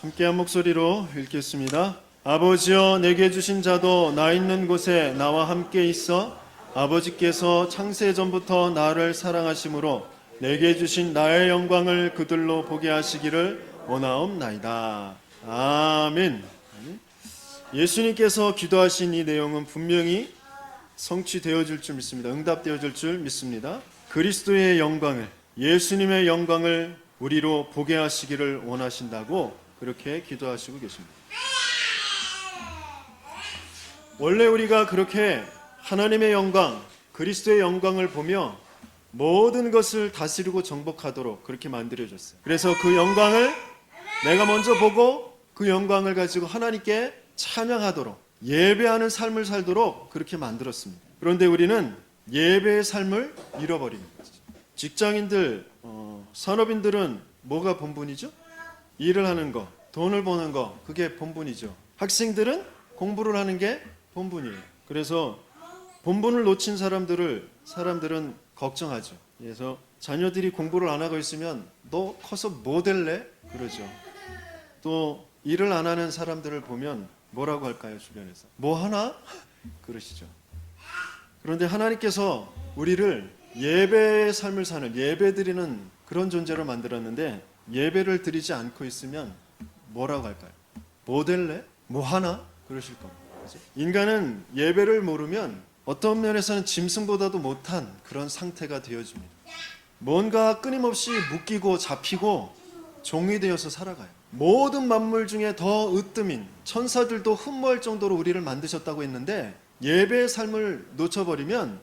함께한 목소리로 읽겠습니다. 아버지여, 내게 주신 자도 나 있는 곳에 나와 함께 있어 아버지께서 창세 전부터 나를 사랑하심으로 내게 주신 나의 영광을 그들로 보게 하시기를 원하옵나이다. 아멘. 예수님께서 기도하신 이 내용은 분명히 성취되어질 줄 믿습니다. 응답되어질 줄 믿습니다. 그리스도의 영광을, 예수님의 영광을 우리로 보게 하시기를 원하신다고 그렇게 기도하시고 계십니다. 원래 우리가 그렇게 하나님의 영광, 그리스도의 영광을 보며 모든 것을 다스리고 정복하도록 그렇게 만들어졌어요. 그래서 그 영광을 내가 먼저 보고 그 영광을 가지고 하나님께 찬양하도록, 예배하는 삶을 살도록 그렇게 만들었습니다. 그런데 우리는 예배의 삶을 잃어버리는 거죠. 직장인들, 산업인들은 뭐가 본분이죠? 일을 하는 거, 돈을 버는 거, 그게 본분이죠. 학생들은 공부를 하는 게 본분이에요. 그래서 본분을 놓친 사람들은 걱정하죠. 그래서 자녀들이 공부를 안 하고 있으면 너 커서 뭐 될래? 그러죠. 또 일을 안 하는 사람들을 보면 뭐라고 할까요? 주변에서 뭐 하나? 그러시죠. 그런데 하나님께서 우리를 예배의 삶을 사는, 예배드리는 그런 존재로 만들었는데 예배를 드리지 않고 있으면 뭐라고 할까요? 뭐 될래? 뭐 하나? 그러실 겁니다. 그렇죠? 인간은 예배를 모르면 어떤 면에서는 짐승보다도 못한 그런 상태가 되어집니다. 뭔가 끊임없이 묶이고 잡히고 종이 되어서 살아가요. 모든 만물 중에 더 으뜸인 천사들도 흠모할 정도로 우리를 만드셨다고 했는데 예배의 삶을 놓쳐버리면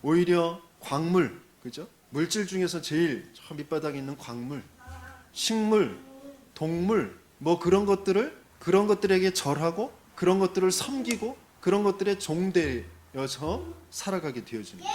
오히려 광물, 그죠? 물질 중에서 제일 저 밑바닥에 있는 광물, 식물, 동물, 뭐 그런 것들에게 절하고 그런 것들을 섬기고 그런 것들에 종되어서 살아가게 되어집니다.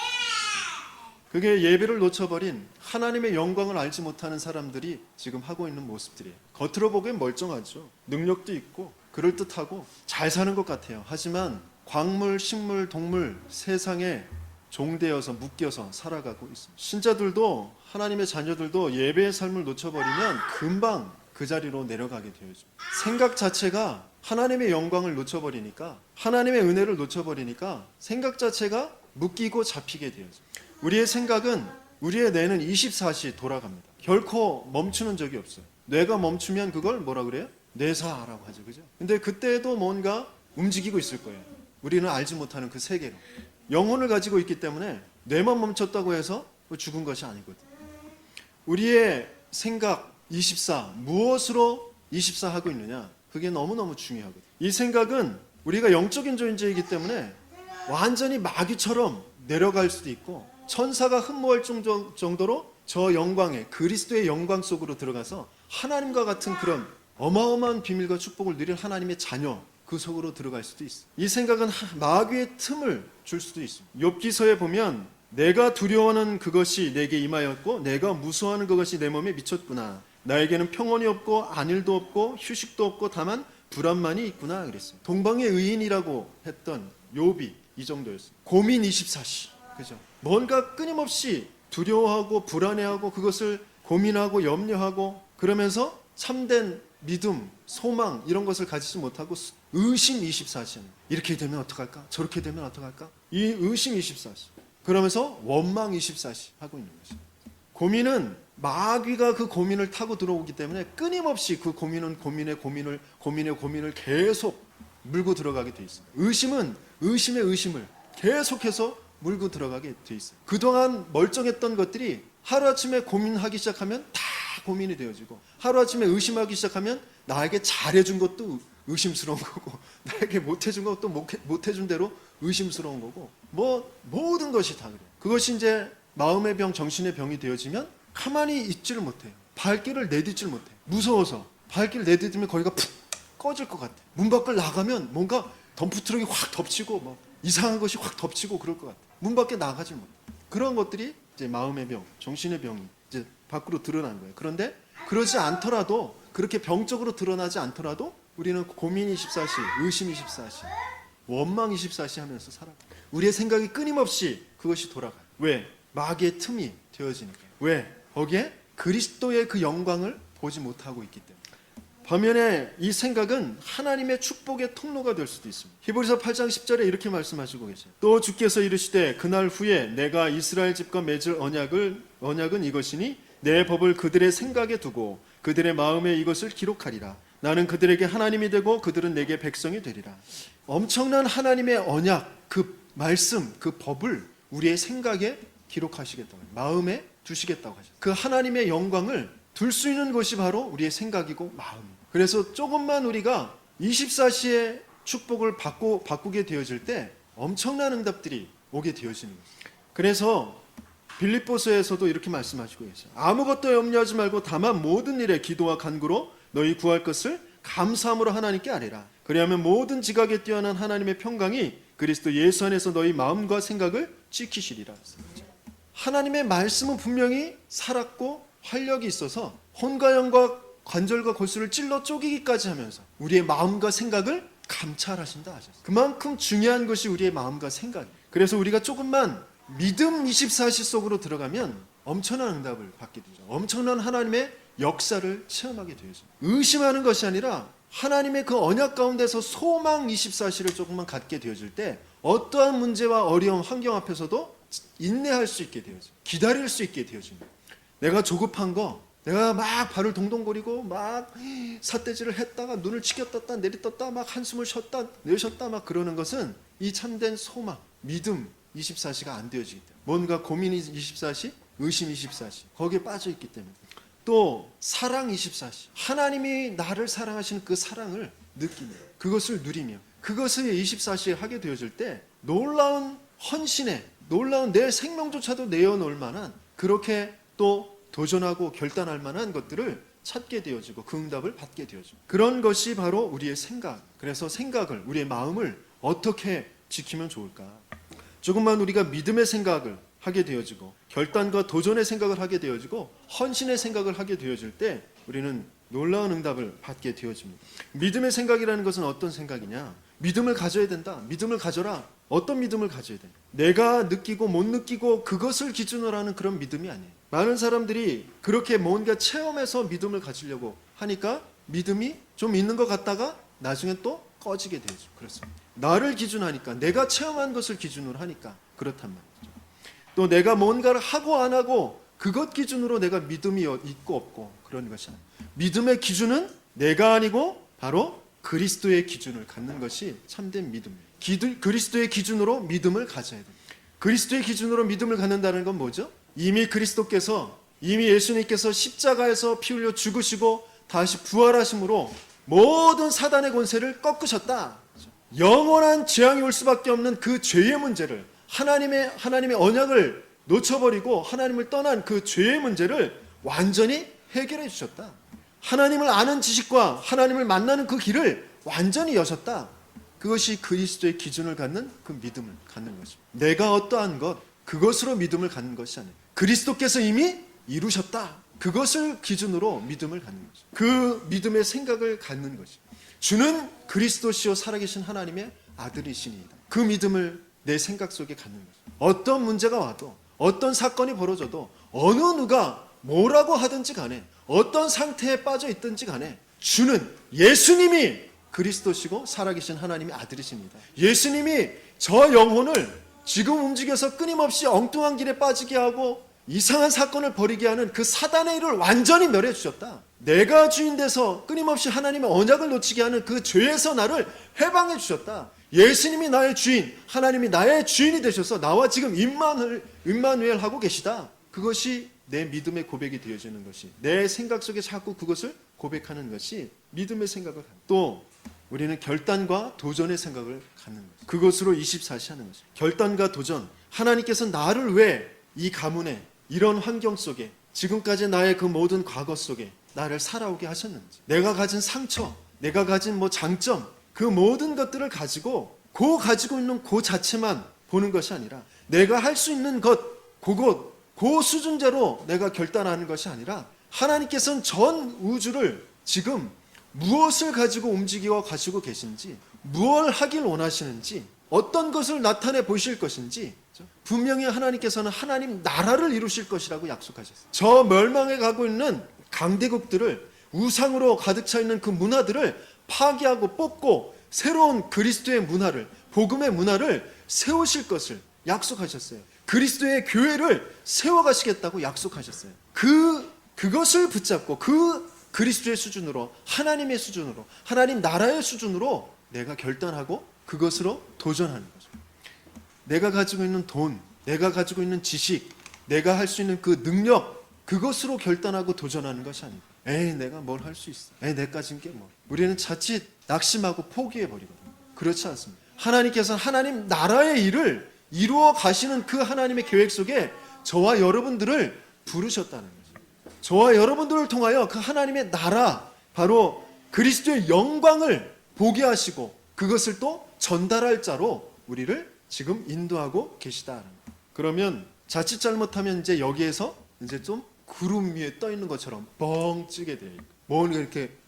그게 예배를 놓쳐버린 하나님의 영광을 알지 못하는 사람들이 지금 하고 있는 모습들이에요. 겉으로 보기엔 멀쩡하죠. 능력도 있고 그럴듯하고 잘 사는 것 같아요. 하지만 광물, 식물, 동물, 세상에 종되어서 묶여서 살아가고 있습니다. 신자들도, 하나님의 자녀들도 예배의 삶을 놓쳐버리면 금방 그 자리로 내려가게 되어집니다. 생각 자체가 하나님의 영광을 놓쳐버리니까, 하나님의 은혜를 놓쳐버리니까 생각 자체가 묶이고 잡히게 되어집니다. 우리의 생각은, 우리의 뇌는 24시 돌아갑니다. 결코 멈추는 적이 없어요. 뇌가 멈추면 그걸 뭐라 그래요? 뇌사라고 하죠. 그죠? 근데 그때도 뭔가 움직이고 있을 거예요. 우리는 알지 못하는 그 세계로. 영혼을 가지고 있기 때문에 뇌만 멈췄다고 해서 죽은 것이 아니거든요. 우리의 생각 24, 무엇으로 24 하고 있느냐? 그게 너무너무 중요하거든요. 이 생각은 우리가 영적인 존재이기 때문에 완전히 마귀처럼 내려갈 수도 있고 천사가 흠모할 정도로 저 영광에, 그리스도의 영광 속으로 들어가서 하나님과 같은 그런 어마어마한 비밀과 축복을 누릴 하나님의 자녀, 그 속으로 들어갈 수도 있어요. 이 생각은 마귀의 틈을 줄 수도 있습니다. 욥기서에 보면 내가 두려워하는 그것이 내게 임하였고 내가 무서워하는 그것이 내 몸에 미쳤구나. 나에게는 평온이 없고 안일도 없고 휴식도 없고 다만 불안만이 있구나 그랬어요. 동방의 의인이라고 했던 욥이 이 정도였어요. 고민 24시. 그죠? 뭔가 끊임없이 두려워하고 불안해하고 그것을 고민하고 염려하고 그러면서 참된 믿음, 소망 이런 것을 가지지 못하고 의심 24시. 이렇게 되면 어떡할까? 저렇게 되면 어떡할까? 이 의심 24시. 그러면서 원망 24시 하고 있는 것입니다. 고민은 마귀가 그 고민을 타고 들어오기 때문에 끊임없이 그 고민의 고민을 계속 물고 들어가게 돼 있습니다. 의심은 의심의 의심을 계속해서 물고 들어가게 돼 있어요. 그동안 멀쩡했던 것들이 하루아침에 고민하기 시작하면 다 고민이 되어지고 하루아침에 의심하기 시작하면 나에게 잘해준 것도 의심스러운 거고 나에게 못해준 것도 못해준 대로 의심스러운 거고 뭐 모든 것이 다 그래요. 그것이 이제 마음의 병, 정신의 병이 되어지면 가만히 있지를 못해요. 발길을 내딛질 못해요. 무서워서 발길을 내딛으면 거기가 푹 꺼질 것 같아요. 문 밖을 나가면 뭔가 덤프트럭이 확 덮치고 뭐 이상한 것이 확 덮치고 그럴 것 같아요. 문 밖에 나가질 못해요. 그런 것들이 이제 마음의 병, 정신의 병이 이제 밖으로 드러난 거예요. 그런데 그러지 않더라도 그렇게 병적으로 드러나지 않더라도 우리는 고민 24시, 의심 24시, 원망 24시 하면서 살아가요. 우리의 생각이 끊임없이 그것이 돌아가요. 왜? 마귀의 틈이 되어지니까요. 왜? 거기에 그리스도의 그 영광을 보지 못하고 있기 때문에. 반면에 이 생각은 하나님의 축복의 통로가 될 수도 있습니다. 히브리서 8장 10절에 이렇게 말씀하시고 계세요. 또 주께서 이르시되 그날 후에 내가 이스라엘 집과 맺을 언약은 이것이니 내 법을 그들의 생각에 두고 그들의 마음에 이것을 기록하리라. 나는 그들에게 하나님이 되고 그들은 내게 백성이 되리라. 엄청난 하나님의 언약, 그 말씀, 그 법을 우리의 생각에 기록하시겠다고, 마음에 두시겠다고 하셨어요. 그 하나님의 영광을 둘 수 있는 것이 바로 우리의 생각이고 마음입니다. 그래서 조금만 우리가 24시의 축복을 바꾸게 되어질 때 엄청난 응답들이 오게 되어지는 것입니다. 그래서 빌립보서에서도 이렇게 말씀하시고 계세요. 아무것도 염려하지 말고 다만 모든 일에 기도와 간구로 너희 구할 것을 감사함으로 하나님께 아뢰라. 그리하면 모든 지각에 뛰어난 하나님의 평강이 그리스도 예수 안에서 너희 마음과 생각을 지키시리라. 하나님의 말씀은 분명히 살았고 활력이 있어서 혼과 영과 관절과 골수를 찔러 쪼개기까지 하면서 우리의 마음과 생각을 감찰하신다 하셨어요. 그만큼 중요한 것이 우리의 마음과 생각이에요. 그래서 우리가 조금만 믿음 24시 속으로 들어가면 엄청난 응답을 받게 되죠. 엄청난 하나님의 역사를 체험하게 되죠. 의심하는 것이 아니라 하나님의 그 언약 가운데서 소망 24시를 조금만 갖게 되어질 때 어떠한 문제와 어려움, 환경 앞에서도 인내할 수 있게 되어져요. 기다릴 수 있게 되어집니다. 내가 조급한 거, 내가 막 발을 동동거리고 막 삿대질을 했다가 눈을 치켜떴다 내리떴다 막 한숨을 쉬었다 내쉬었다 막 그러는 것은 이 참된 소망, 믿음 24시가 안 되어지기 때문에, 뭔가 고민 24시, 의심 24시 거기에 빠져 있기 때문에, 또 사랑 24시, 하나님이 나를 사랑하시는 그 사랑을 느끼며 그것을 누리며 그것을 24시에 하게 되어질 때 놀라운 헌신에, 놀라운 내 생명조차도 내어놓을 만한, 그렇게 또 도전하고 결단할 만한 것들을 찾게 되어지고 그 응답을 받게 되어지고, 그런 것이 바로 우리의 생각. 그래서 생각을, 우리의 마음을 어떻게 지키면 좋을까? 조금만 우리가 믿음의 생각을 하게 되어지고 결단과 도전의 생각을 하게 되어지고 헌신의 생각을 하게 되어질 때 우리는 놀라운 응답을 받게 되어집니다. 믿음의 생각이라는 것은 어떤 생각이냐? 믿음을 가져야 된다. 믿음을 가져라. 어떤 믿음을 가져야 돼? 내가 느끼고 못 느끼고 그것을 기준으로 하는 그런 믿음이 아니에요. 많은 사람들이 그렇게 뭔가 체험해서 믿음을 가지려고 하니까 믿음이 좀 있는 것 같다가 나중에 또 꺼지게 되죠. 그렇습니다. 나를 기준하니까, 내가 체험한 것을 기준으로 하니까 그렇단 말이죠. 또 내가 뭔가를 하고 안 하고 그것 기준으로 내가 믿음이 있고 없고 그런 것이 아니에요. 믿음의 기준은 내가 아니고 바로 그리스도의 기준을 갖는 것이 참된 믿음이에요. 그리스도의 기준으로 믿음을 가져야 돼요. 그리스도의 기준으로 믿음을 갖는다는 건 뭐죠? 이미 예수님께서 십자가에서 피 흘려 죽으시고 다시 부활하심으로 모든 사단의 권세를 꺾으셨다. 영원한 재앙이 올 수밖에 없는 그 죄의 문제를, 하나님의 언약을 놓쳐버리고 하나님을 떠난 그 죄의 문제를 완전히 해결해 주셨다. 하나님을 아는 지식과 하나님을 만나는 그 길을 완전히 여셨다. 그것이 그리스도의 기준을 갖는 그 믿음을 갖는 것입니다. 내가 어떠한 것, 그것으로 믿음을 갖는 것이 아니에요. 그리스도께서 이미 이루셨다. 그것을 기준으로 믿음을 갖는 것입니다. 그 믿음의 생각을 갖는 것입니다. 주는 그리스도시요 살아계신 하나님의 아들이시니이다. 그 믿음을 내 생각 속에 갖는 것입니다. 어떤 문제가 와도, 어떤 사건이 벌어져도, 어느 누가 뭐라고 하든지 간에, 어떤 상태에 빠져 있든지 간에 주는 예수님이 그리스도시고 살아계신 하나님의 아들이십니다. 예수님이 저 영혼을 지금 움직여서 끊임없이 엉뚱한 길에 빠지게 하고 이상한 사건을 벌이게 하는 그 사단의 일을 완전히 멸해 주셨다. 내가 주인 돼서 끊임없이 하나님의 언약을 놓치게 하는 그 죄에서 나를 해방해 주셨다. 예수님이 나의 주인, 하나님이 나의 주인이 되셔서 나와 지금 임마누엘 하고 계시다. 그것이 내 믿음의 고백이 되어지는 것이, 내 생각 속에 자꾸 그것을 고백하는 것이 믿음의 생각을 갖는, 또 우리는 결단과 도전의 생각을 갖는 것, 그것으로 24시 하는 것입니다. 결단과 도전, 하나님께서 나를 왜 이 가문에, 이런 환경 속에, 지금까지 나의 그 모든 과거 속에 나를 살아오게 하셨는지, 내가 가진 상처, 내가 가진 장점, 그 모든 것들을 가지고 있는 그 자체만 보는 것이 아니라, 내가 할 수 있는 것, 그 수준대로 내가 결단하는 것이 아니라, 하나님께서는 전 우주를 지금 무엇을 가지고 움직이고 가시고 계신지, 무엇을 하길 원하시는지, 어떤 것을 나타내 보실 것인지, 분명히 하나님께서는 하나님 나라를 이루실 것이라고 약속하셨어요. 저 멸망에 가고 있는 강대국들을 우상으로 가득 차 있는 그 문화들을 파괴하고 뽑고 새로운 그리스도의 문화를, 복음의 문화를 세우실 것을 약속하셨어요. 그리스도의 교회를 세워가시겠다고 약속하셨어요. 그것을 붙잡고 그 그리스도의 수준으로, 하나님의 수준으로, 하나님 나라의 수준으로 내가 결단하고 그것으로 도전하는 거죠. 내가 가지고 있는 돈, 내가 가지고 있는 지식, 내가 할 수 있는 그 능력, 그것으로 결단하고 도전하는 것이 아니고, 에이 내가 뭘 할 수 있어, 에이 내가 가진 게 뭐. 우리는 자칫 낙심하고 포기해버리거든요. 그렇지 않습니다. 하나님께서는 하나님 나라의 일을 이루어 가시는 그 하나님의 계획 속에 저와 여러분들을 부르셨다는 거죠. 저와 여러분들을 통하여 그 하나님의 나라, 바로 그리스도의 영광을 보게 하시고 그것을 또 전달할 자로 우리를 지금 인도하고 계시다는 거예요. 그러면 자칫 잘못하면 이제 여기에서 이제 좀 구름 위에 떠 있는 것처럼 뻥 찌게 돼요.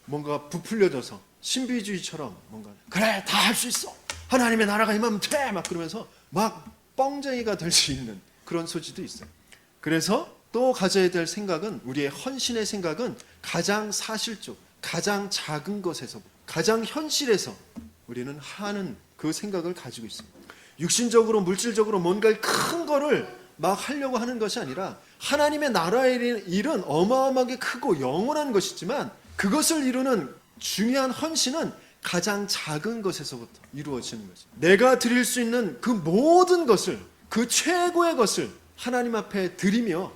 뭔가 부풀려져서 신비주의처럼 뭔가 그래 다 할 수 있어, 하나님의 나라가 임하면 돼, 막 그러면서 막 뻥쟁이가 될 수 있는 그런 소지도 있어요. 그래서 또 가져야 될 생각은, 우리의 헌신의 생각은 가장 사실적, 가장 작은 것에서, 가장 현실에서 우리는 하는 그 생각을 가지고 있습니다. 육신적으로 물질적으로 뭔가 큰 거를 막 하려고 하는 것이 아니라 하나님의 나라의 일은 어마어마하게 크고 영원한 것이지만 그것을 이루는 중요한 헌신은 가장 작은 것에서부터 이루어지는 거죠. 내가 드릴 수 있는 그 모든 것을, 그 최고의 것을 하나님 앞에 드리며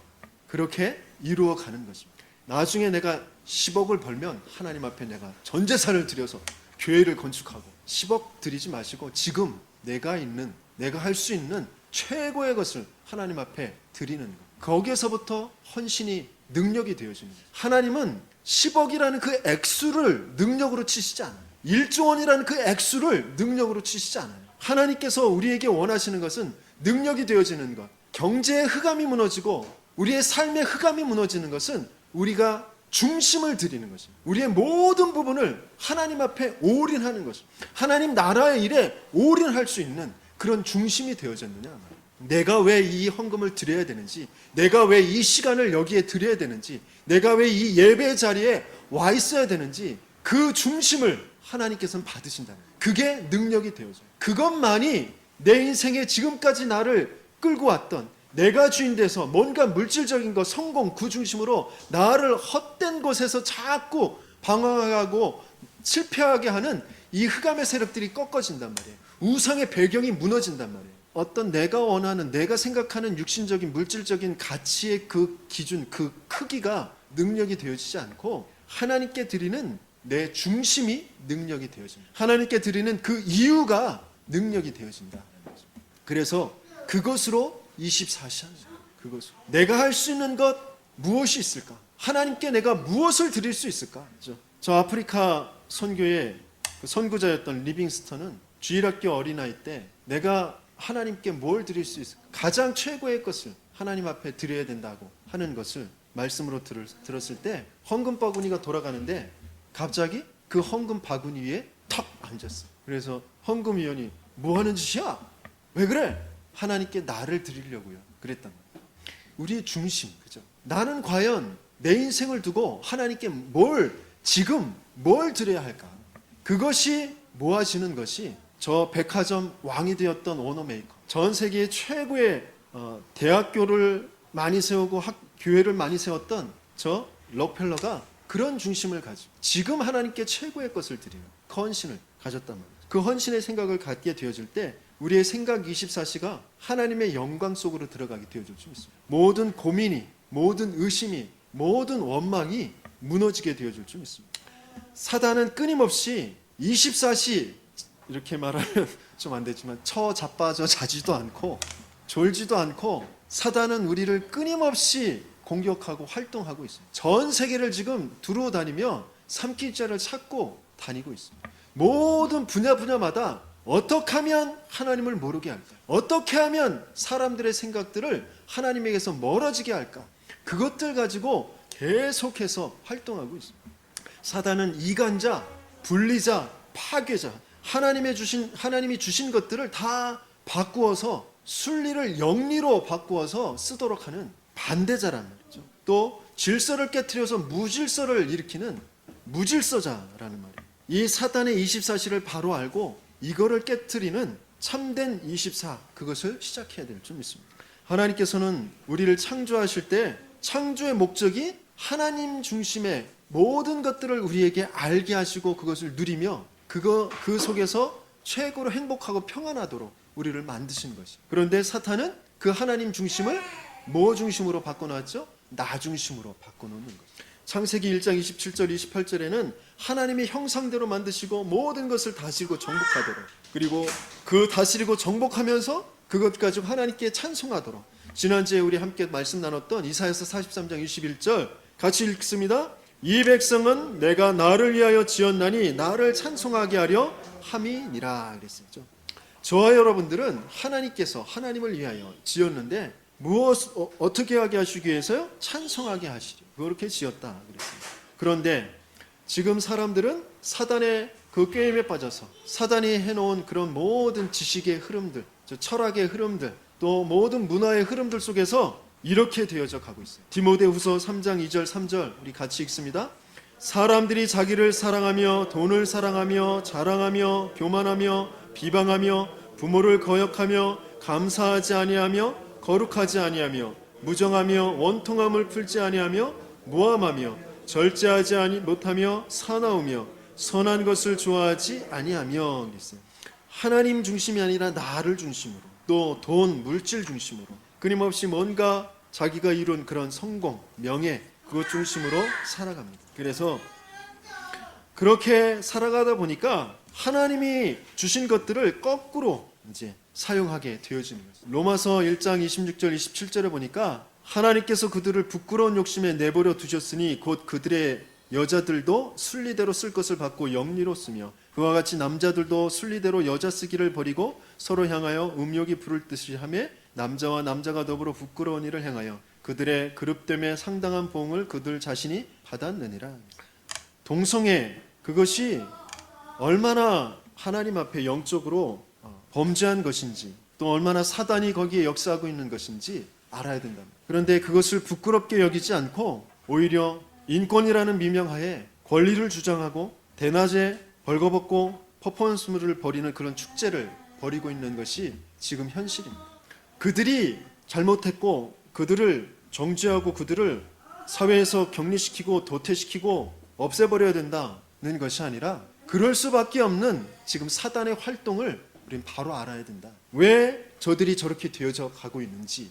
그렇게 이루어가는 것입니다. 나중에 내가 10억을 벌면 하나님 앞에 내가 전 재산을 들여서 교회를 건축하고, 10억 드리지 마시고 지금 내가 할 수 있는 최고의 것을 하나님 앞에 드리는 것, 거기에서부터 헌신이 능력이 되어지는 거예요. 하나님은 10억이라는 그 액수를 능력으로 치시지 않아요. 1조 원이라는 그 액수를 능력으로 치시지 않아요. 하나님께서 우리에게 원하시는 것은 능력이 되어지는 것. 경제의 흑암이 무너지고 우리의 삶의 흑암이 무너지는 것은 우리가 중심을 드리는 것입니다. 우리의 모든 부분을 하나님 앞에 올인하는 것입니다. 하나님 나라의 일에 올인할 수 있는 그런 중심이 되어졌느냐. 내가 왜 이 헌금을 드려야 되는지, 내가 왜 이 시간을 여기에 드려야 되는지, 내가 왜 이 예배 자리에 와 있어야 되는지, 그 중심을 하나님께서는 받으신다는 거예요. 그게 능력이 되어져요. 그것만이 내 인생에 지금까지 나를 끌고 왔던, 내가 주인 돼서 뭔가 물질적인 것, 성공, 그 중심으로 나를 헛된 곳에서 자꾸 방황하고 실패하게 하는 이 흑암의 세력들이 꺾어진단 말이에요. 우상의 배경이 무너진단 말이에요. 어떤 내가 원하는, 내가 생각하는 육신적인 물질적인 가치의 그 기준, 그 크기가 능력이 되어지지 않고 하나님께 드리는 내 중심이 능력이 되어집니다. 하나님께 드리는 그 이유가 능력이 되어진다. 그래서 그것으로 24시 하는 거예요. 그것으로 내가 할 수 있는 것 무엇이 있을까? 하나님께 내가 무엇을 드릴 수 있을까? 저 아프리카 선교의 그 선구자였던 리빙스턴은 주일학교 어린아이 때 내가 하나님께 뭘 드릴 수 있을까? 가장 최고의 것을 하나님 앞에 드려야 된다고 하는 것을 말씀으로 들었을 때 헌금 바구니가 돌아가는데 갑자기 그 헌금 바구니 위에 턱 앉았어. 그래서 헌금위원이 뭐 하는 짓이야? 왜 그래? 하나님께 나를 드리려고요. 그랬단 말이에요. 우리의 중심, 그죠? 나는 과연 내 인생을 두고 하나님께 지금 뭘 드려야 할까? 그것이 모아지는 것이 저 백화점 왕이 되었던 오너메이커, 전 세계의 최고의 대학교를 많이 세우고 교회를 많이 세웠던 저 록펠러가 그런 중심을 가지고 지금 하나님께 최고의 것을 드리는 헌신을 가졌단 말이에요. 그 헌신의 생각을 갖게 되어질 때 우리의 생각 24시가 하나님의 영광 속으로 들어가게 되어질 수 있습니다. 모든 고민이, 모든 의심이, 모든 원망이 무너지게 되어질 수 있습니다. 사단은 끊임없이 24시, 이렇게 말하면 좀 안 되지만 자빠져 자지도 않고 졸지도 않고 사단은 우리를 끊임없이 공격하고 활동하고 있습니다. 전 세계를 지금 두루 다니며 삼킬 자를 찾고 다니고 있습니다. 모든 분야마다 어떻게 하면 하나님을 모르게 할까? 어떻게 하면 사람들의 생각들을 하나님에게서 멀어지게 할까? 그것들 가지고 계속해서 활동하고 있습니다. 사단은 이간자, 분리자, 파괴자, 하나님이 주신 것들을 다 바꾸어서 순리를 영리로 바꾸어서 쓰도록 하는 반대자란 말이죠. 또 질서를 깨트려서 무질서를 일으키는 무질서자라는 말이에요. 이 사단의 24시를 바로 알고 이거를 깨트리는 참된 24, 그것을 시작해야 될 줄 믿습니다. 하나님께서는 우리를 창조하실 때 창조의 목적이 하나님 중심의 모든 것들을 우리에게 알게 하시고 그것을 누리며 그 속에서 최고로 행복하고 평안하도록 우리를 만드신 것이에요. 그런데 사탄은 그 하나님 중심을 뭐 중심으로 바꿔놨죠? 나 중심으로 바꿔놓는 거죠. 창세기 1장 27절 28절에는 하나님의 형상대로 만드시고 모든 것을 다스리고 정복하도록, 그리고 그 다스리고 정복하면서 그것 가지고 하나님께 찬송하도록, 지난주에 우리 함께 말씀 나눴던 이사야서 43장 21절 같이 읽습니다. 이 백성은 내가 나를 위하여 지었나니 나를 찬송하게 하려 함이니라 그랬었죠. 저와 여러분들은 하나님께서 하나님을 위하여 지었는데 어떻게 하게 하시기 위해서요? 찬송하게 하시죠. 그렇게 지었다 그랬습니다. 그런데 지금 사람들은 사단의 그 게임에 빠져서 사단이 해놓은 그런 모든 지식의 흐름들, 철학의 흐름들, 또 모든 문화의 흐름들 속에서 이렇게 되어져 가고 있어요. 디모데후서 3장 2절 3절 우리 같이 읽습니다. 사람들이 자기를 사랑하며 돈을 사랑하며 자랑하며 교만하며 비방하며 부모를 거역하며 감사하지 아니하며 거룩하지 아니하며 무정하며 원통함을 풀지 아니하며 무함하며 절제하지 못하며 사나우며 선한 것을 좋아하지 아니하며 그랬어요. 하나님 중심이 아니라 나를 중심으로, 또 돈, 물질 중심으로, 끊임없이 뭔가 자기가 이룬 그런 성공, 명예, 그것 중심으로 살아갑니다. 그래서 그렇게 살아가다 보니까 하나님이 주신 것들을 거꾸로 이제 사용하게 되어지는 거죠. 로마서 1장 26절 27절에 보니까 하나님께서 그들을 부끄러운 욕심에 내버려 두셨으니 곧 그들의 여자들도 순리대로 쓸 것을 받고 영리로 쓰며 그와 같이 남자들도 순리대로 여자 쓰기를 버리고 서로 향하여 음욕이 부를 듯이 하며 남자와 남자가 더불어 부끄러운 일을 행하여 그들의 그릇됨에 상당한 보응을 그들 자신이 받았느니라. 동성애, 그것이 얼마나 하나님 앞에 영적으로 범죄한 것인지, 또 얼마나 사단이 거기에 역사하고 있는 것인지 알아야 된다. 그런데 그것을 부끄럽게 여기지 않고 오히려 인권이라는 미명하에 권리를 주장하고 대낮에 벌거벗고 퍼포먼스를 벌이는 그런 축제를 벌이고 있는 것이 지금 현실입니다. 그들이 잘못했고 그들을 정죄하고 그들을 사회에서 격리시키고 도태시키고 없애버려야 된다는 것이 아니라 그럴 수밖에 없는 지금 사단의 활동을 우리는 바로 알아야 된다. 왜 저들이 저렇게 되어져 가고 있는지,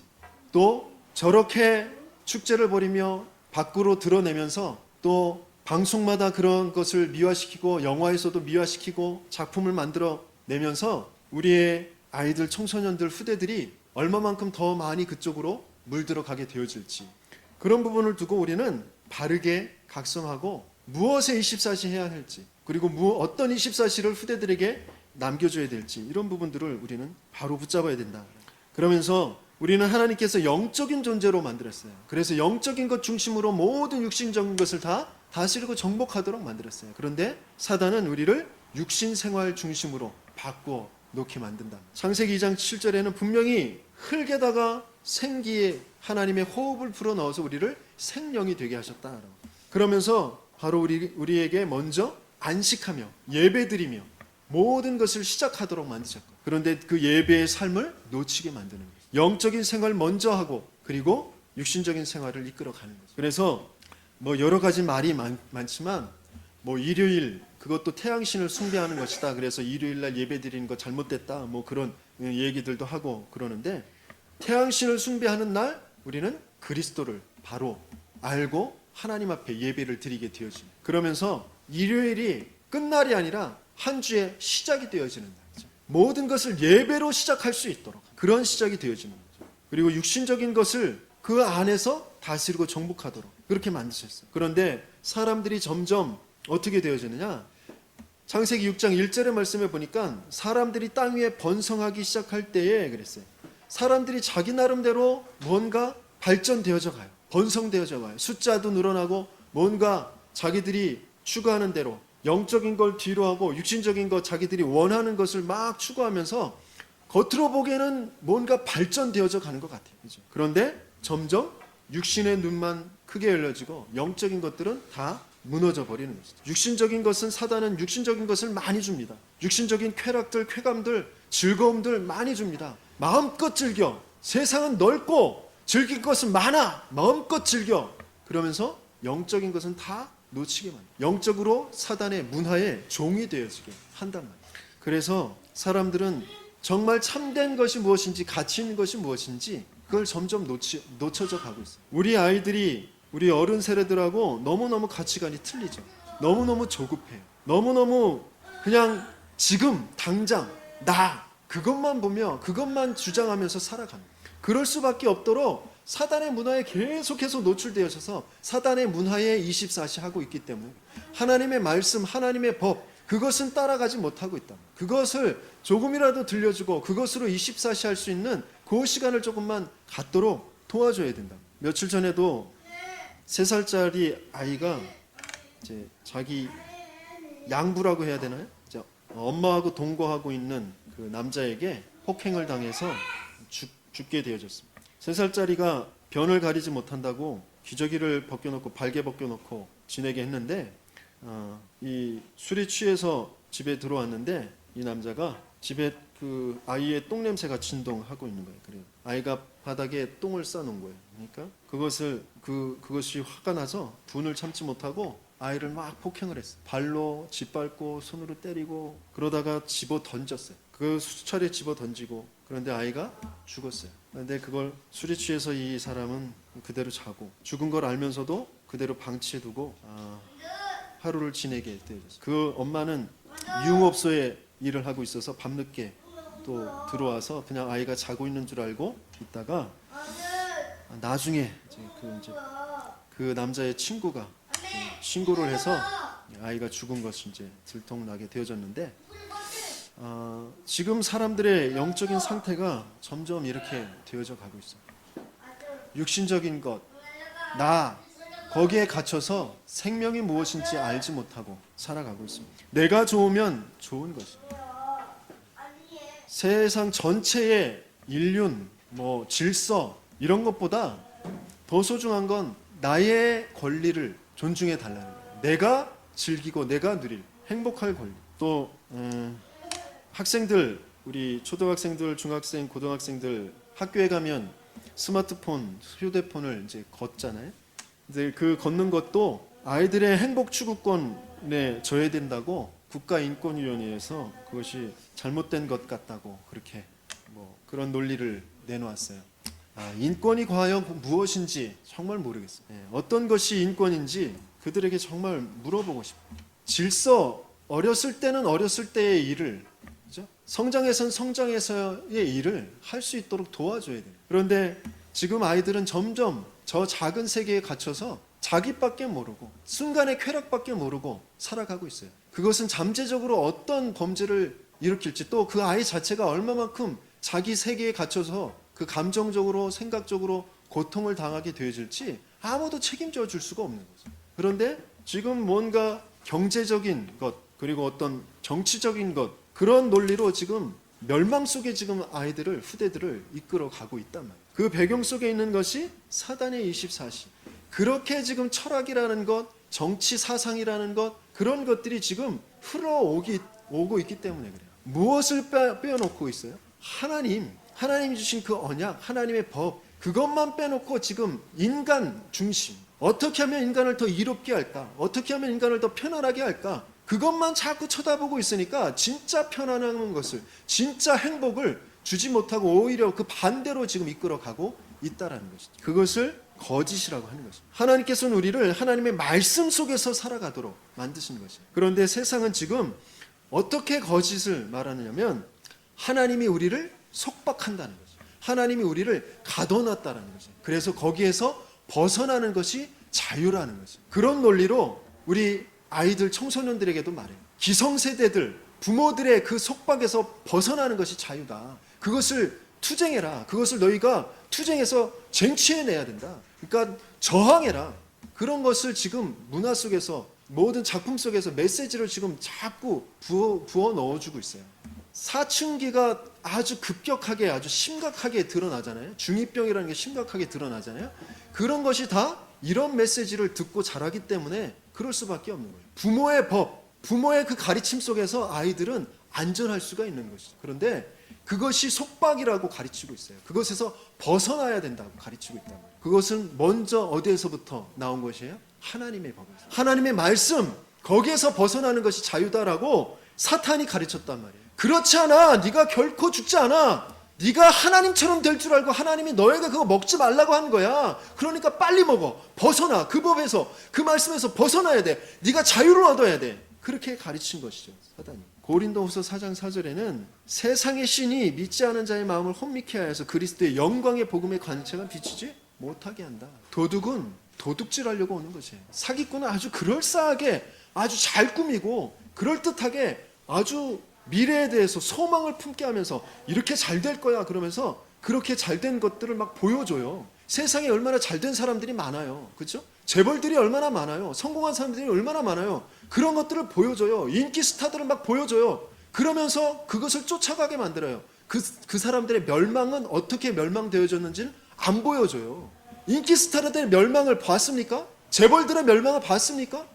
또 저렇게 축제를 벌이며 밖으로 드러내면서 또 방송마다 그런 것을 미화시키고 영화에서도 미화시키고 작품을 만들어 내면서 우리의 아이들, 청소년들, 후대들이 얼마만큼 더 많이 그쪽으로 물들어 가게 되어질지, 그런 부분을 두고 우리는 바르게 각성하고 무엇에 24시 해야 할지, 그리고 어떤 24시를 후대들에게 남겨줘야 될지, 이런 부분들을 우리는 바로 붙잡아야 된다. 그러면서 우리는 하나님께서 영적인 존재로 만들었어요. 그래서 영적인 것 중심으로 모든 육신적인 것을 다 다스리고 정복하도록 만들었어요. 그런데 사단은 우리를 육신 생활 중심으로 바꾸어 놓게 만든다. 창세기 2장 7절에는 분명히 흙에다가 생기의 하나님의 호흡을 불어넣어서 우리를 생명이 되게 하셨다. 그러면서 바로 우리에게 먼저 안식하며 예배드리며 모든 것을 시작하도록 만드셨고, 그런데 그 예배의 삶을 놓치게 만드는 거예요. 영적인 생활 먼저 하고 그리고 육신적인 생활을 이끌어가는 거죠. 그래서 여러 가지 말이 많지만 일요일 그것도 태양신을 숭배하는 것이다. 그래서 일요일날 예배드리는 거 잘못됐다. 그런 얘기들도 하고 그러는데, 태양신을 숭배하는 날 우리는 그리스도를 바로 알고 하나님 앞에 예배를 드리게 되어집니다. 그러면서 일요일이 끝날이 아니라 한 주의 시작이 되어지는 날이죠. 모든 것을 예배로 시작할 수 있도록 그런 시작이 되어지는 거죠. 그리고 육신적인 것을 그 안에서 다스리고 정복하도록 그렇게 만드셨어요. 그런데 사람들이 점점 어떻게 되어지느냐, 창세기 6장 1절의 말씀에 보니까 사람들이 땅 위에 번성하기 시작할 때에 그랬어요. 사람들이 자기 나름대로 뭔가 발전되어져 가요. 번성되어져 가요. 숫자도 늘어나고 뭔가 자기들이 추구하는 대로 영적인 걸 뒤로 하고 육신적인 것, 자기들이 원하는 것을 막 추구하면서 겉으로 보기에는 뭔가 발전되어져 가는 것 같아요. 그죠? 그런데 점점 육신의 눈만 크게 열려지고 영적인 것들은 다 무너져 버리는 것이죠. 육신적인 것은 사단은 육신적인 것을 많이 줍니다. 육신적인 쾌락들, 쾌감들, 즐거움들 많이 줍니다. 마음껏 즐겨. 세상은 넓고 즐길 것은 많아. 마음껏 즐겨. 그러면서 영적인 것은 다 놓치게 만들어요. 영적으로 사단의 문화에 종이 되어지게 한단 말이에요. 그래서 사람들은 정말 참된 것이 무엇인지, 가치 있는 것이 무엇인지 그걸 점점 놓쳐져 가고 있어요. 우리 아이들이 우리 어른 세대들하고 너무너무 가치관이 틀리죠. 너무너무 조급해요. 너무너무 그냥 지금 당장 나 그것만 보며 그것만 주장하면서 살아갑니다. 그럴 수밖에 없도록 사단의 문화에 계속해서 노출되어져서 사단의 문화에 24시 하고 있기 때문에 하나님의 말씀, 하나님의 법 그것은 따라가지 못하고 있다. 그것을 조금이라도 들려주고 그것으로 24시 할 수 있는 그 시간을 조금만 갖도록 도와줘야 된다. 며칠 전에도 3살짜리 아이가 이제 자기 양부라고 해야 되나요? 이제 엄마하고 동거하고 있는 그 남자에게 폭행을 당해서 죽게 되어졌습니다. 3살짜리가 변을 가리지 못한다고 기저귀를 벗겨놓고 발개 벗겨놓고 지내게 했는데 이 술이 취해서 집에 들어왔는데 이 남자가 집에 그 아이의 똥 냄새가 진동하고 있는 거예요. 그래요. 아이가 바닥에 똥을 싸놓은 거예요. 그러니까 그것이 화가 나서 분을 참지 못하고 아이를 막 폭행을 했어요. 발로 짓밟고 손으로 때리고 그러다가 집어 던졌어요. 그 수차례 집어 던지고 그런데 아이가 죽었어요. 그런데 그걸 술이 취해서 이 사람은 그대로 자고 죽은 걸 알면서도 그대로 방치해두고 하루를 지내게 되어졌어요. 그 엄마는 유흥업소에 일을 하고 있어서 밤늦게 또 들어와서 그냥 아이가 자고 있는 줄 알고 있다가 나중에 이제 그 남자의 친구가 신고를 해서 아이가 죽은 것이 이제 들통나게 되어졌는데 지금 사람들의 영적인 상태가 점점 이렇게 되어져 가고 있어요. 육신적인 것, 나 거기에 갇혀서 생명이 무엇인지 알지 못하고 살아가고 있습니다. 내가 좋으면 좋은 것입니다. 세상 전체의 인륜, 질서 이런 것보다 더 소중한 건 나의 권리를 존중해 달라는 거예요. 내가 즐기고 내가 누릴 행복할 권리. 또 학생들, 우리 초등학생들, 중학생, 고등학생들 학교에 가면 스마트폰, 휴대폰을 이제 걷잖아요. 이제 그 걷는 것도 아이들의 행복 추구권에 저해된다고 국가인권위원회에서 그것이 잘못된 것 같다고 그렇게 그런 논리를 내놓았어요. 인권이 과연 무엇인지 정말 모르겠어요. 어떤 것이 인권인지 그들에게 정말 물어보고 싶어요. 질서, 어렸을 때는 어렸을 때의 일을, 그죠? 성장해선 성장해서의 일을 할 수 있도록 도와줘야 돼요. 그런데 지금 아이들은 점점 저 작은 세계에 갇혀서 자기밖에 모르고 순간의 쾌락밖에 모르고 살아가고 있어요. 그것은 잠재적으로 어떤 범죄를 일으킬지 또 그 아이 자체가 얼마만큼 자기 세계에 갇혀서 그 감정적으로 생각적으로 고통을 당하게 되어질지 아무도 책임져 줄 수가 없는 거죠. 그런데 지금 뭔가 경제적인 것 그리고 어떤 정치적인 것 그런 논리로 지금 멸망 속에 지금 아이들을 후대들을 이끌어 가고 있단 말이에요. 그 배경 속에 있는 것이 사단의 24시. 그렇게 지금 철학이라는 것, 정치 사상이라는 것 그런 것들이 지금 오고 있기 때문에 그래요. 무엇을 빼놓고 있어요? 하나님이 주신 그 언약, 하나님의 법 그것만 빼놓고 지금 인간 중심 어떻게 하면 인간을 더 이롭게 할까? 어떻게 하면 인간을 더 편안하게 할까? 그것만 자꾸 쳐다보고 있으니까 진짜 편안한 것을 진짜 행복을 주지 못하고 오히려 그 반대로 지금 이끌어가고 있다라는 것이죠. 그것을 거짓이라고 하는 것입니다. 하나님께서는 우리를 하나님의 말씀 속에서 살아가도록 만드신 것이에요. 그런데 세상은 지금 어떻게 거짓을 말하느냐면 하나님이 우리를 속박한다는 거죠. 하나님이 우리를 가둬놨다는 거죠. 그래서 거기에서 벗어나는 것이 자유라는 거죠. 그런 논리로 우리 아이들 청소년들에게도 말해요. 기성세대들 부모들의 그 속박에서 벗어나는 것이 자유다. 그것을 투쟁해라. 그것을 너희가 투쟁해서 쟁취해내야 된다. 그러니까 저항해라. 그런 것을 지금 문화 속에서 모든 작품 속에서 메시지를 지금 자꾸 부어 넣어주고 있어요. 사춘기가 아주 급격하게 아주 심각하게 드러나잖아요. 중2병이라는 게 심각하게 드러나잖아요. 그런 것이 다 이런 메시지를 듣고 자라기 때문에 그럴 수밖에 없는 거예요. 부모의 법, 부모의 그 가르침 속에서 아이들은 안전할 수가 있는 것이죠. 그런데 그것이 속박이라고 가르치고 있어요. 그것에서 벗어나야 된다고 가르치고 있단 말이에요. 그것은 먼저 어디에서부터 나온 것이에요? 하나님의 법에서. 하나님의 말씀, 거기에서 벗어나는 것이 자유다라고 사탄이 가르쳤단 말이에요. 그렇지 않아. 네가 결코 죽지 않아. 네가 하나님처럼 될 줄 알고 하나님이 너에게 그거 먹지 말라고 한 거야. 그러니까 빨리 먹어. 벗어나. 그 법에서, 그 말씀에서 벗어나야 돼. 네가 자유를 얻어야 돼. 그렇게 가르친 것이죠, 사단이. 고린도후서 4장 4절에는 세상의 신이 믿지 않은 자의 마음을 혼미케 하여서 그리스도의 영광의 복음의 관체가 비치지 못하게 한다. 도둑은 도둑질하려고 오는 것이에요. 사기꾼은 아주 그럴싸하게, 아주 잘 꾸미고 그럴듯하게 아주 미래에 대해서 소망을 품게 하면서 이렇게 잘 될 거야 그러면서 그렇게 잘된 것들을 막 보여줘요. 세상에 얼마나 잘된 사람들이 많아요. 그렇죠? 재벌들이 얼마나 많아요. 성공한 사람들이 얼마나 많아요. 그런 것들을 보여줘요. 인기 스타들을 막 보여줘요. 그러면서 그것을 쫓아가게 만들어요. 그 사람들의 멸망은 어떻게 멸망되어졌는지는 안 보여줘요. 인기 스타들의 멸망을 봤습니까? 재벌들의 멸망을 봤습니까?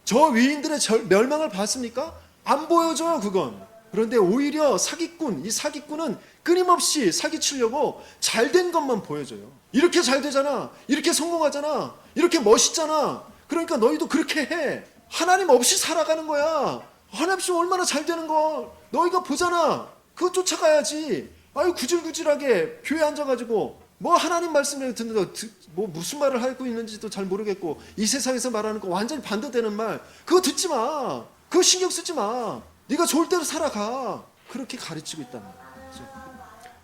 저 위인들의 멸망을 봤습니까? 안 보여줘요, 그건. 그런데 오히려 사기꾼, 이 사기꾼은 끊임없이 사기치려고 잘된 것만 보여줘요. 이렇게 잘 되잖아. 이렇게 성공하잖아. 이렇게 멋있잖아. 그러니까 너희도 그렇게 해. 하나님 없이 살아가는 거야. 하나님 없이 얼마나 잘 되는 거 너희가 보잖아. 그거 쫓아가야지. 아유, 구질구질하게 교회에 앉아가지고 뭐 하나님 말씀을 듣는다. 뭐 무슨 말을 하고 있는지도 잘 모르겠고 이 세상에서 말하는 거 완전히 반대되는 말 그거 듣지 마. 그거 신경 쓰지 마. 네가 좋을 대로 살아가. 그렇게 가르치고 있단 말이에요.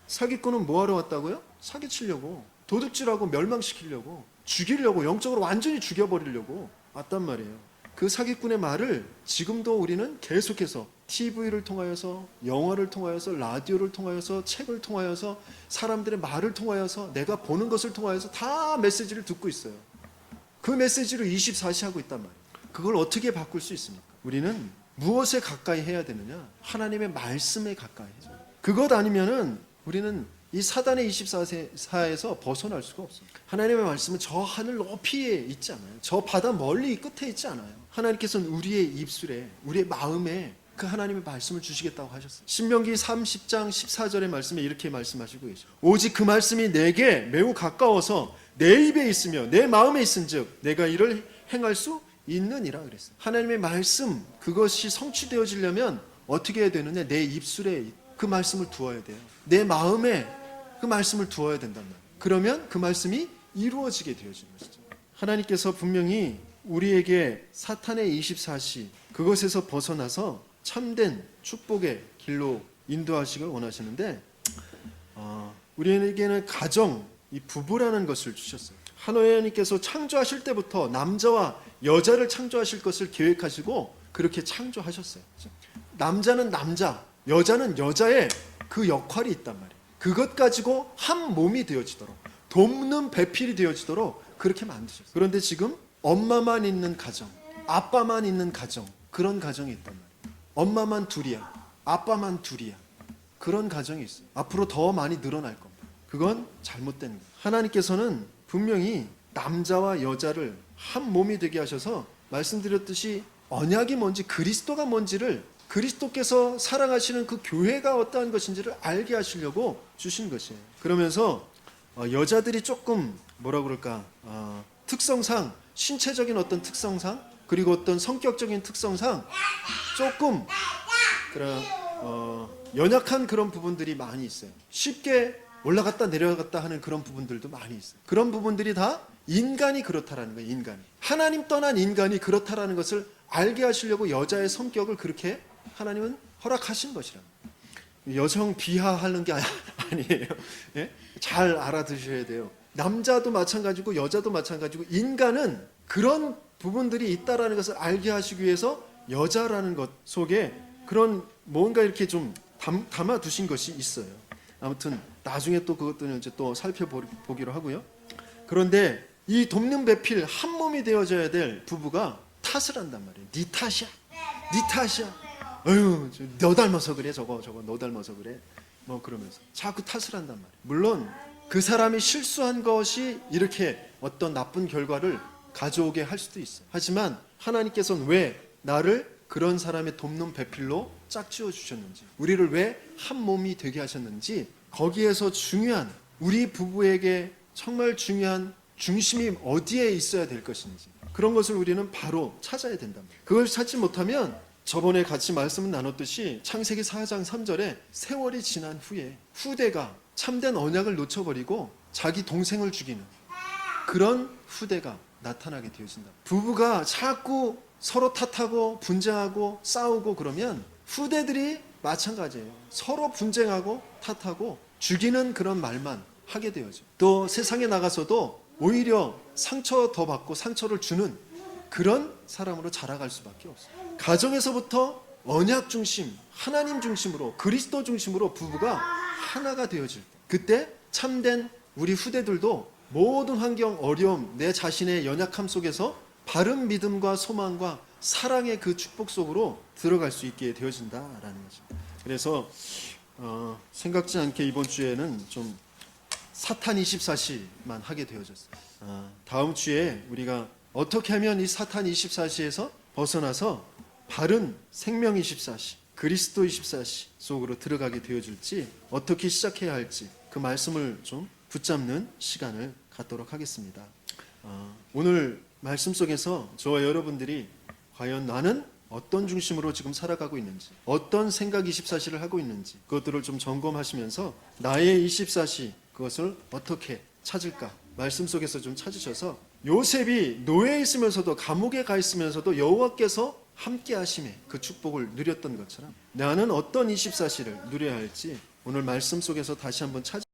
사기꾼은 뭐하러 왔다고요? 사기치려고, 도둑질하고 멸망시키려고, 죽이려고, 영적으로 완전히 죽여버리려고 왔단 말이에요. 그 사기꾼의 말을 지금도 우리는 계속해서 TV를 통하여서, 영화를 통하여서, 라디오를 통하여서, 책을 통하여서, 사람들의 말을 통하여서, 내가 보는 것을 통하여서 다 메시지를 듣고 있어요. 그 메시지를 24시 하고 있단 말이에요. 그걸 어떻게 바꿀 수 있습니까? 우리는 무엇에 가까이 해야 되느냐? 하나님의 말씀에 가까이 해야죠. 그것 아니면은 우리는 이 사단의 24사에서 벗어날 수가 없어요. 하나님의 말씀은 저 하늘 높이에 있지 않아요. 저 바다 멀리 끝에 있지 않아요. 하나님께서는 우리의 입술에, 우리의 마음에 그 하나님의 말씀을 주시겠다고 하셨어요. 신명기 30장 14절의 말씀에 이렇게 말씀하시고 계시죠. 오직 그 말씀이 내게 매우 가까워서 내 입에 있으며 내 마음에 있은즉 내가 이를 행할 수 있느니라 그랬어요. 하나님의 말씀, 그것이 성취되어지려면 어떻게 해야 되느냐? 내 입술에 그 말씀을 두어야 돼요. 내 마음에 그 말씀을 두어야 된단 말이에요. 그러면 그 말씀이 이루어지게 되어지는 것이죠. 하나님께서 분명히 우리에게 사탄의 24시 그것에서 벗어나서 참된 축복의 길로 인도하시길 원하시는데 우리에게는 가정, 이 부부라는 것을 주셨어요. 하나님께서 창조하실 때부터 남자와 여자를 창조하실 것을 계획하시고 그렇게 창조하셨어요. 남자는 남자, 여자는 여자의 그 역할이 있단 말이에요. 그것 가지고 한 몸이 되어지도록, 돕는 배필이 되어지도록 그렇게 만드셨어요. 그런데 지금 엄마만 있는 가정, 아빠만 있는 가정, 그런 가정이 있단 말이에요. 엄마만 둘이야, 아빠만 둘이야. 그런 가정이 있어요. 앞으로 더 많이 늘어날 겁니다. 그건 잘못된 거예요. 하나님께서는 분명히 남자와 여자를 한 몸이 되게 하셔서 말씀드렸듯이 언약이 뭔지, 그리스도가 뭔지를, 그리스도께서 사랑하시는 그 교회가 어떠한 것인지를 알게 하시려고 주신 것이에요. 그러면서 여자들이 조금 뭐라 그럴까, 특성상, 신체적인 어떤 특성상, 그리고 어떤 성격적인 특성상 조금 그런 연약한 그런 부분들이 많이 있어요. 쉽게 올라갔다 내려갔다 하는 그런 부분들도 많이 있어요. 그런 부분들이 다 인간이 그렇다라는 거예요. 인간이. 하나님 떠난 인간이 그렇다라는 것을 알게 하시려고 여자의 성격을 그렇게 하나님은 허락하신 것이랍니다. 여성 비하하는 게 아니에요. 예? 잘 알아두셔야 돼요. 남자도 마찬가지고 여자도 마찬가지고 인간은 그런 부분들이 있다라는 것을 알게 하시기 위해서 여자라는 것 속에 그런 뭔가 이렇게 좀 담아두신 것이 있어요. 아무튼 나중에 또 그것들은 이제 또 살펴보기로 하고요. 그런데 이 돕는 배필 한 몸이 되어져야 될 부부가 탓을 한단 말이에요. 네 탓이야, 네 탓이야. 어휴, 너 닮아서 그래, 저거 너 닮아서 그래. 뭐 그러면서 자꾸 탓을 한단 말이에요. 물론 그 사람이 실수한 것이 이렇게 어떤 나쁜 결과를 가져오게 할 수도 있어. 하지만 하나님께서는 왜 나를 그런 사람의 돕는 배필로 짝지어 주셨는지, 우리를 왜 한 몸이 되게 하셨는지, 거기에서 중요한, 우리 부부에게 정말 중요한 중심이 어디에 있어야 될 것인지, 그런 것을 우리는 바로 찾아야 된다. 그걸 찾지 못하면 저번에 같이 말씀을 나눴듯이 창세기 4장 3절에 세월이 지난 후에 후대가 참된 언약을 놓쳐버리고 자기 동생을 죽이는 그런 후대가 나타나게 되어진다. 부부가 자꾸 서로 탓하고 분쟁하고 싸우고 그러면 후대들이 마찬가지예요. 서로 분쟁하고 탓하고 죽이는 그런 말만 하게 되어져. 또 세상에 나가서도 오히려 상처 더 받고 상처를 주는 그런 사람으로 자라갈 수밖에 없어요. 가정에서부터 언약 중심, 하나님 중심으로, 그리스도 중심으로 부부가 하나가 되어질 때, 그때 참된 우리 후대들도 모든 환경, 어려움, 내 자신의 연약함 속에서 바른 믿음과 소망과 사랑의 그 축복 속으로 들어갈 수 있게 되어진다라는 거죠. 그래서 생각지 않게 이번 주에는 좀 사탄 24시만 하게 되어졌어요. 다음 주에 우리가 어떻게 하면 이 사탄 24시에서 벗어나서 바른 생명 24시, 그리스도 24시 속으로 들어가게 되어질지, 어떻게 시작해야 할지 그 말씀을 좀 붙잡는 시간을 갖도록 하겠습니다. 오늘 말씀 속에서 저와 여러분들이 과연 나는 어떤 중심으로 지금 살아가고 있는지, 어떤 생각 24시를 하고 있는지, 그것들을 좀 점검하시면서 나의 24시, 그것을 어떻게 찾을까, 말씀 속에서 좀 찾으셔서, 요셉이 노예에 있으면서도, 감옥에 가 있으면서도 여호와께서 함께 하심에 그 축복을 누렸던 것처럼 나는 어떤 24시를 누려야 할지 오늘 말씀 속에서 다시 한번 찾으